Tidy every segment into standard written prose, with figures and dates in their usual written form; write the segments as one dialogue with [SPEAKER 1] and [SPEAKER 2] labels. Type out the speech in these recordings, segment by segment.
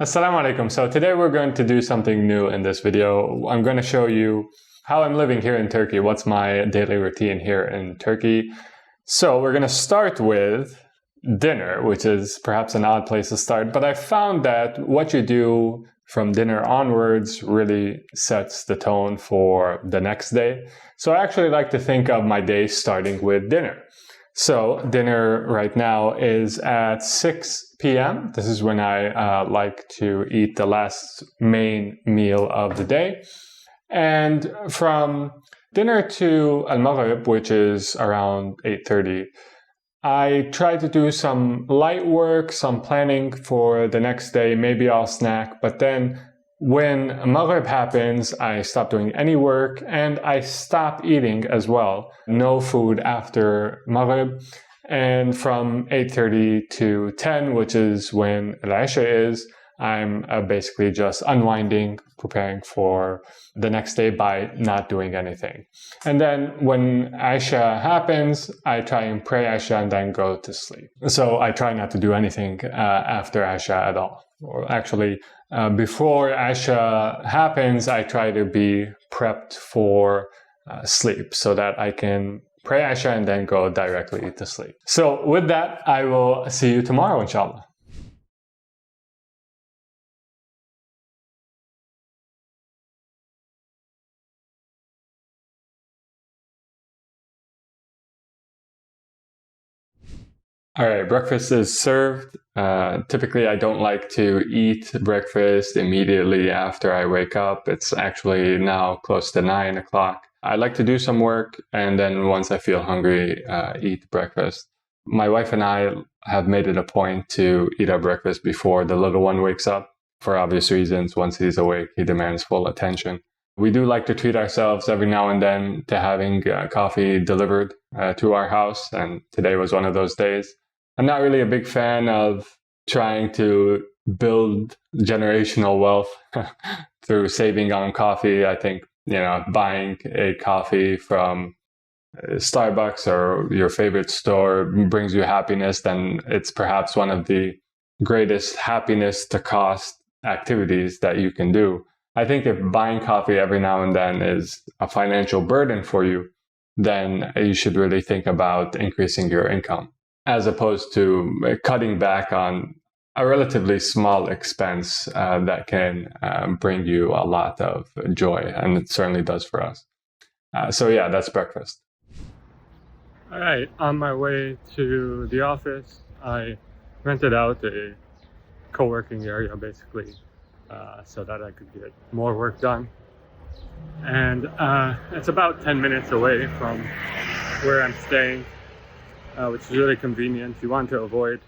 [SPEAKER 1] Assalamu alaikum. So today we're going to do something new in this video. I'm going to show you how I'm living here in Turkey. What's my daily routine here in Turkey? So we're going to start with dinner, which is perhaps an odd place to start. But I found that what you do from dinner onwards really sets the tone for the next day. So I actually like to think of my day starting with dinner. So dinner right now is at 6 p.m. This is when I like to eat the last main meal of the day. And from dinner to al-Maghrib, which is around 8:30, I try to do some light work, some planning for the next day. Maybe I'll snack, but then when Maghrib happens, I stop doing any work and I stop eating as well. No food after Maghrib. And from 8:30 to 10, which is when Al-Isha is, I'm basically just unwinding, preparing for the next day by not doing anything. And then when Isha happens, I try and pray Isha and then go to sleep. So I try not to do anything after Isha at all. Or actually, before Isha happens, I try to be prepped for sleep so that I can pray Isha and then go directly to sleep. So with that, I will see you tomorrow, inshallah. All right, breakfast is served. Typically, I don't like to eat breakfast immediately after I wake up. It's actually now close to 9 o'clock. I like to do some work, and then once I feel hungry, eat breakfast. My wife and I have made it a point to eat our breakfast before the little one wakes up. For obvious reasons, once he's awake, he demands full attention. We do like to treat ourselves every now and then to having coffee delivered to our house, and today was one of those days. I'm not really a big fan of trying to build generational wealth through saving on coffee. I think, buying a coffee from Starbucks or your favorite store brings you happiness, then it's perhaps one of the greatest happiness to cost activities that you can do. I think if buying coffee every now and then is a financial burden for you, then you should really think about increasing your income, as opposed to cutting back on a relatively small expense that can bring you a lot of joy, and it certainly does for us. So yeah, that's breakfast. All right, on my way to the office, I rented out a co-working area basically so that I could get more work done. And it's about 10 minutes away from where I'm staying, which is really convenient. You want to avoid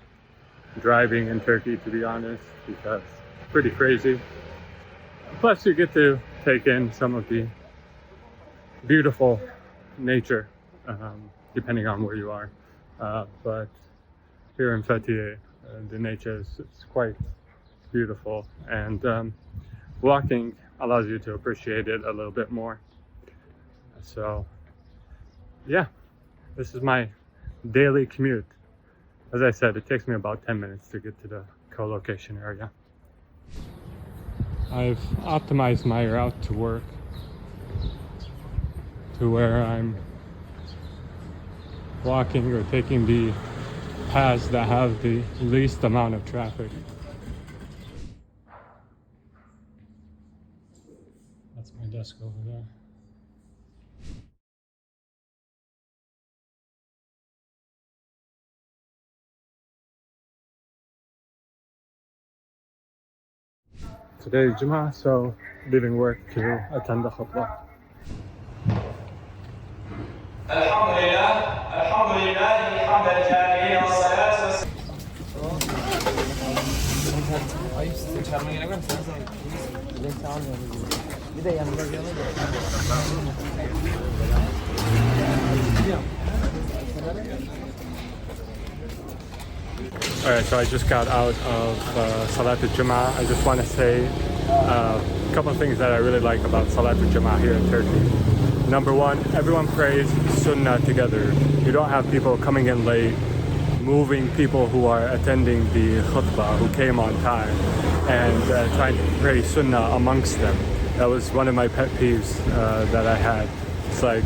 [SPEAKER 1] driving in Turkey, to be honest, because it's pretty crazy. Plus, you get to take in some of the beautiful nature, depending on where you are. But here in Fethiye, the nature is quite beautiful, and walking allows you to appreciate it a little bit more. So, yeah, this is my daily commute. As I said, it takes me about 10 minutes to get to the co-location area. I've optimized my route to work to where I'm walking or taking the paths that have the least amount of traffic. That's my desk over there. Today is Jummah, so leaving work to attend the khutbah. Alright, so I just got out of Salatul Jummah. I just want to say a couple of things that I really like about Salatul Jummah here in Turkey. Number one, everyone prays Sunnah together. You don't have people coming in late, moving people who are attending the khutbah, who came on time. and trying to pray sunnah amongst them. That was one of my pet peeves that I had. It's like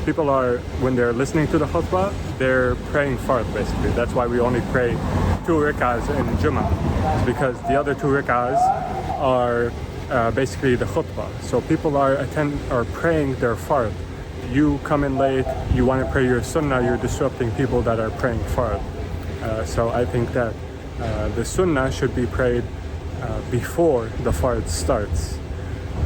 [SPEAKER 1] people are, when they're listening to the khutbah, they're praying fard basically. That's why we only pray 2 rak'ahs in Jummah. It's because the other 2 rak'ahs are basically the khutbah. So people are praying their fard. You come in late, you want to pray your sunnah, you're disrupting people that are praying fard. So I think that the sunnah should be prayed before the fard starts.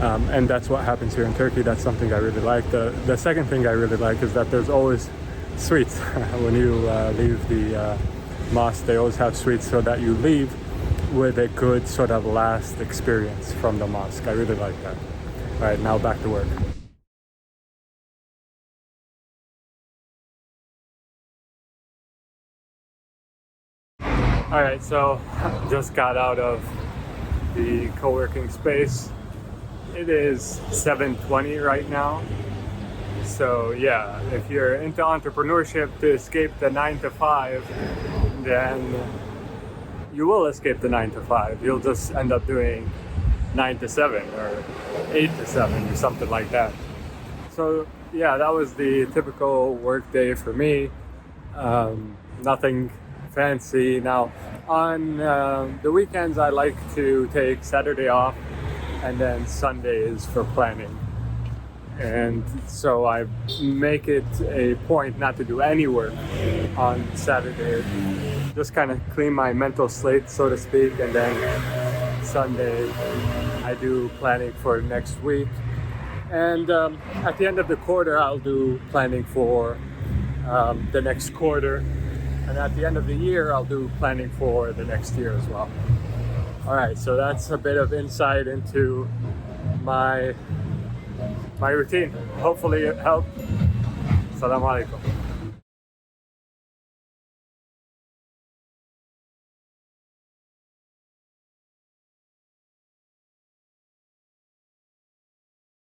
[SPEAKER 1] And that's what happens here in Turkey. That's something I really like. The second thing I really like is that there's always sweets. When you leave the mosque, they always have sweets so that you leave with a good sort of last experience from the mosque. I really like that. All right, now back to work. All right, so just got out of the co-working space. It is 7:20 right now. So yeah, if you're into entrepreneurship to escape the 9 to 5, then you will escape the 9 to 5. You'll just end up doing 9 to 7 or 8 to 7 or something like that. So yeah, that was the typical work day for me. Nothing fancy. Now on the weekends I like to take Saturday off, and then Sunday is for planning. And so I make it a point not to do any work on Saturday, just kind of clean my mental slate, so to speak, and then Sunday I do planning for next week. And at the end of the quarter I'll do planning for the next quarter, and at the end of the year I'll do planning for the next year as well. All right, so that's a bit of insight into my routine. Hopefully it helped. Salam alaikum.